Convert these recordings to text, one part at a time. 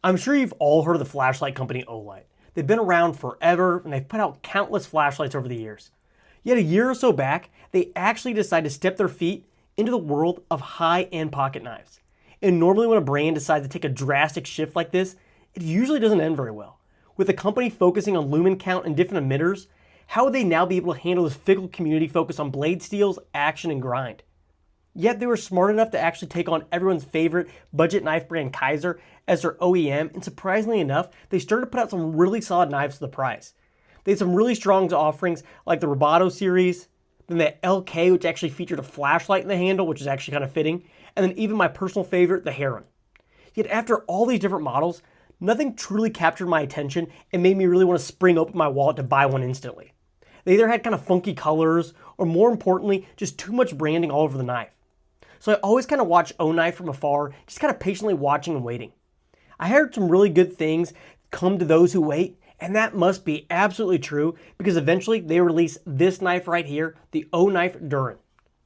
I'm sure you've all heard of the flashlight company Olight. They've been around forever and they've put out countless flashlights over the years. Yet a year or so back, they actually decided to step their feet into the world of high-end pocket knives. And normally when a brand decides to take a drastic shift like this, it usually doesn't end very well. With the company focusing on lumen count and different emitters, how would they now be able to handle this fickle community focused on blade steels, action, and grind? Yet they were smart enough to actually take on everyone's favorite budget knife brand Kaiser as their OEM, and surprisingly enough, they started to put out some really solid knives for the price. They had some really strong offerings like the Roboto series, then the LK, which actually featured a flashlight in the handle, which is actually kind of fitting, and then even my personal favorite, the Heron. Yet after all these different models, nothing truly captured my attention and made me really want to spring open my wallet to buy one instantly. They either had kind of funky colors, or more importantly, just too much branding all over the knife. So I always kind of watch O-Knife from afar, just kind of patiently watching and waiting. I heard some really good things come to those who wait, and that must be absolutely true because eventually they released this knife right here, the O-Knife Durin.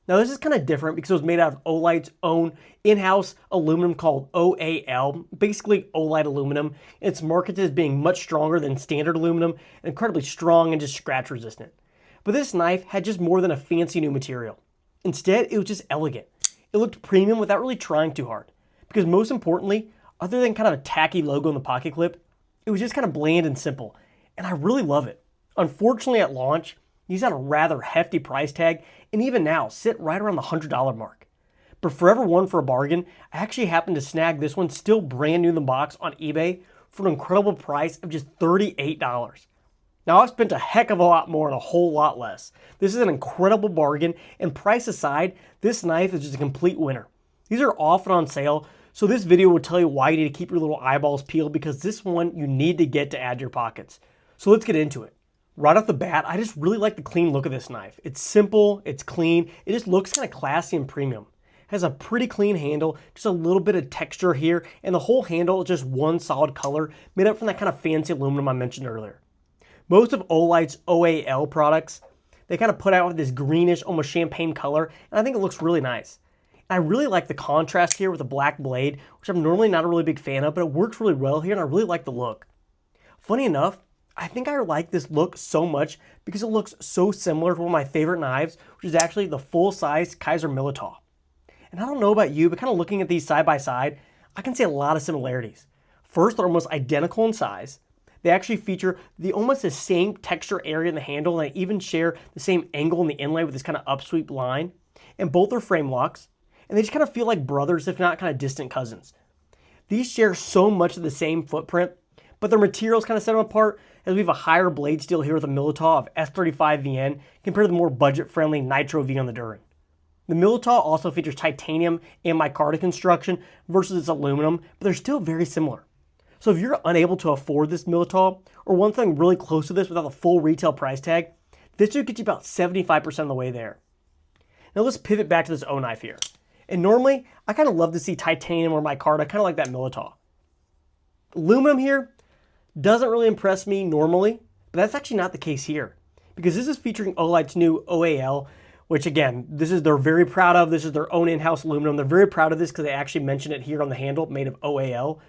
Now this is kind of different because it was made out of Olight's own in-house aluminum called OAL, basically Olight aluminum. It's marketed as being much stronger than standard aluminum and incredibly strong and just scratch resistant. But this knife had just more than a fancy new material. Instead, it was just elegant. It looked premium without really trying too hard. Because most importantly, other than kind of a tacky logo in the pocket clip, it was just kind of bland and simple. And I really love it. Unfortunately at launch, these had a rather hefty price tag and even now sit right around the $100 mark. But forever one for a bargain, I actually happened to snag this one still brand new in the box on eBay for an incredible price of just $38. Now I've spent a heck of a lot more and a whole lot less. This is an incredible bargain, and price aside, this knife is just a complete winner. These are often on sale, so this video will tell you why you need to keep your little eyeballs peeled because this one you need to get to add to your pockets. So let's get into it. Right off the bat, I just really like the clean look of this knife. It's simple, it's clean, it just looks kind of classy and premium. It has a pretty clean handle, just a little bit of texture here, and the whole handle is just one solid color made up from that kind of fancy aluminum I mentioned earlier. Most of Olight's OAL products, they kind of put out this greenish, almost champagne color, and I think it looks really nice. And I really like the contrast here with the black blade, which I'm normally not a really big fan of, but it works really well here, and I really like the look. Funny enough, I think I like this look so much because it looks so similar to one of my favorite knives, which is actually the full-size Kaiser Militaw. And I don't know about you, but kind of looking at these side by side, I can see a lot of similarities. First, they're almost identical in size. They actually feature almost the same texture area in the handle, and they even share the same angle in the inlay with this kind of upsweep line. And both are frame locks, and they just kind of feel like brothers, if not kind of distant cousins. These share so much of the same footprint, but their materials kind of set them apart, as we have a higher blade steel here with a Militaw of S35VN compared to the more budget-friendly Nitro V on the Durin. The Militaw also features titanium and micarta construction versus its aluminum, but they're still very similar. So if you're unable to afford this Militaw, or one thing really close to this without the full retail price tag, this should get you about 75% of the way there. Now let's pivot back to this O-Knife here. And normally, I kind of love to see titanium or micarta, kind of like that Militaw. Aluminum here doesn't really impress me normally, but that's actually not the case here. Because this is featuring Olight's new OAL, which again, they're very proud of. This is their own in-house aluminum. They're very proud of this because they actually mention it here on the handle, made of OAL.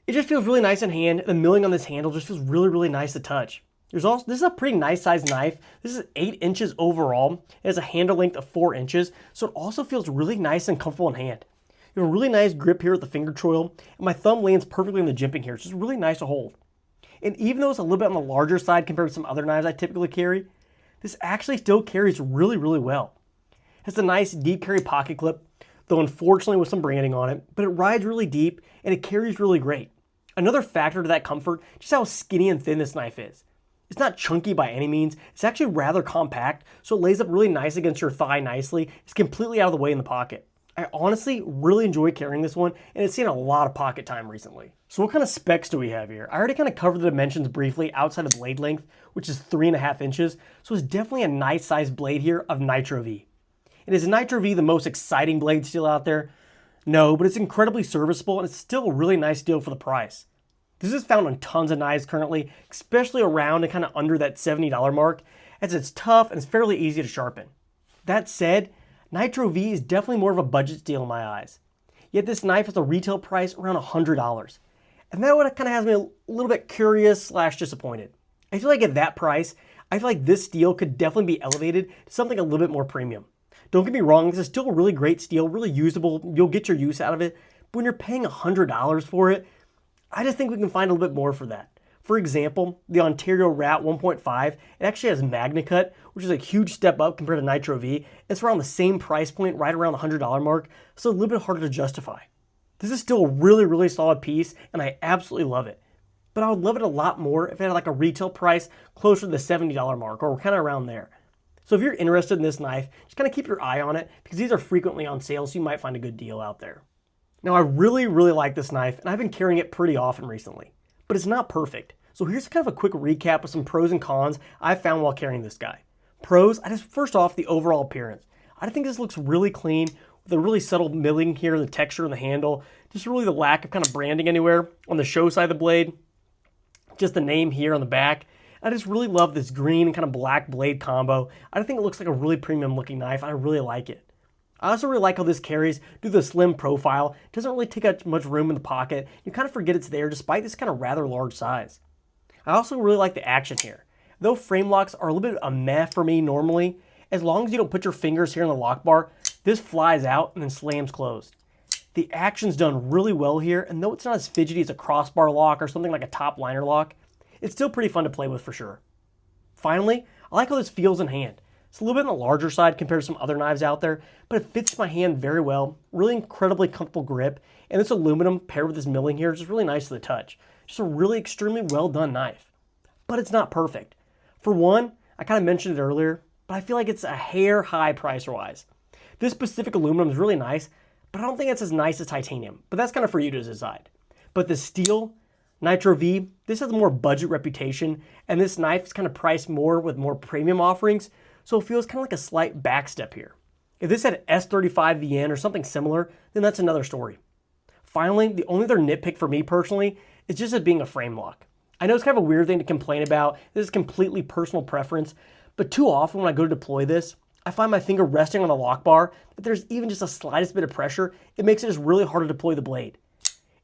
It just feels really nice in hand. The milling on this handle just feels really, really nice to touch. This is a pretty nice sized knife. This is 8 inches overall. It has a handle length of 4 inches, so it also feels really nice and comfortable in hand. You have a really nice grip here with the finger choil, and my thumb lands perfectly in the jimping here. It's just really nice to hold. And even though it's a little bit on the larger side compared to some other knives I typically carry, this actually still carries really, really well. It has a nice deep carry pocket clip, though unfortunately with some branding on it, but it rides really deep and it carries really great. Another factor to that comfort, just how skinny and thin this knife is. It's not chunky by any means, it's actually rather compact, so it lays up really nice against your thigh nicely. It's completely out of the way in the pocket. I honestly really enjoy carrying this one, and it's seen a lot of pocket time recently. So what kind of specs do we have here? I already kind of covered the dimensions briefly outside of blade length, which is 3.5 inches, so it's definitely a nice sized blade here of Nitro V. And is Nitro V the most exciting blade steel out there? No, but it's incredibly serviceable and it's still a really nice deal for the price. This is found on tons of knives currently, especially around and kind of under that $70 mark, as it's tough and it's fairly easy to sharpen. That said, Nitro V is definitely more of a budget steal in my eyes. Yet this knife has a retail price around $100. And that what kind of has me a little bit curious slash disappointed. I feel like at that price, I feel like this steel could definitely be elevated to something a little bit more premium. Don't get me wrong, this is still a really great steel, really usable, you'll get your use out of it, but when you're paying $100 for it, I just think we can find a little bit more for that. For example, the Ontario Rat 1.5, it actually has MagnaCut, which is a huge step up compared to Nitro V. It's around the same price point, right around the $100 mark, so a little bit harder to justify. This is still a really, really solid piece, and I absolutely love it. But I would love it a lot more if it had like a retail price closer to the $70 mark, or kind of around there. So if you're interested in this knife, just kind of keep your eye on it, because these are frequently on sale, so you might find a good deal out there. Now I really, really like this knife, and I've been carrying it pretty often recently. But it's not perfect. So here's kind of a quick recap of some pros and cons I found while carrying this guy. Pros, first off, the overall appearance. I think this looks really clean with a really subtle milling here, the texture in the handle, just really the lack of kind of branding anywhere on the show side of the blade, just the name here on the back. I just really love this green and kind of black blade combo. I think it looks like a really premium looking knife. I really like it. I also really like how this carries due to the slim profile. It doesn't really take up much room in the pocket. You kind of forget it's there despite this kind of rather large size. I also really like the action here. Though frame locks are a little bit a meh for me normally, as long as you don't put your fingers here in the lock bar, this flies out and then slams closed. The action's done really well here, and though it's not as fidgety as a crossbar lock or something like a top liner lock, it's still pretty fun to play with for sure. Finally, I like how this feels in hand. It's a little bit on the larger side compared to some other knives out there, but it fits my hand very well. Really incredibly comfortable grip, and this aluminum paired with this milling here is just really nice to the touch. Just a really extremely well done knife. But it's not perfect. For one, I kind of mentioned it earlier, but I feel like it's a hair high price-wise. This specific aluminum is really nice, but I don't think it's as nice as titanium. But that's kind of for you to decide. But the steel, Nitro V, this has a more budget reputation, and this knife is kind of priced more with more premium offerings, so it feels kind of like a slight backstep here. If this had S35 VN or something similar, then that's another story. Finally, the only other nitpick for me personally is just it being a frame lock. I know it's kind of a weird thing to complain about. This is completely personal preference, but too often when I go to deploy this, I find my finger resting on the lock bar. If there's even just the slightest bit of pressure, it makes it just really hard to deploy the blade.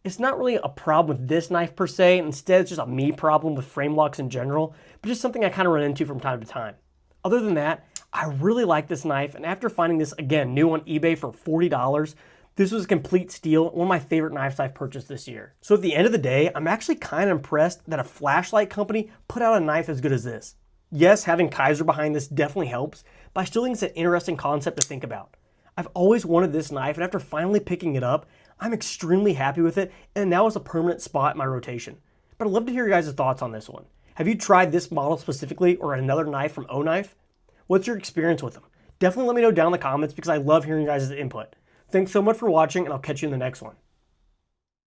It's not really a problem with this knife per se, instead it's just a me problem with frame locks in general, but just something I kind of run into from time to time. Other than that, I really like this knife, and after finding this, again, new on eBay for $40, this was a complete steal, one of my favorite knives I've purchased this year. So at the end of the day, I'm actually kind of impressed that a flashlight company put out a knife as good as this. Yes, having Kaiser behind this definitely helps, but I still think it's an interesting concept to think about. I've always wanted this knife, and after finally picking it up, I'm extremely happy with it, and now it's a permanent spot in my rotation. But I'd love to hear your guys' thoughts on this one. Have you tried this model specifically, or another knife from O-Knife? What's your experience with them? Definitely let me know down in the comments because I love hearing your guys' input. Thanks so much for watching, and I'll catch you in the next one.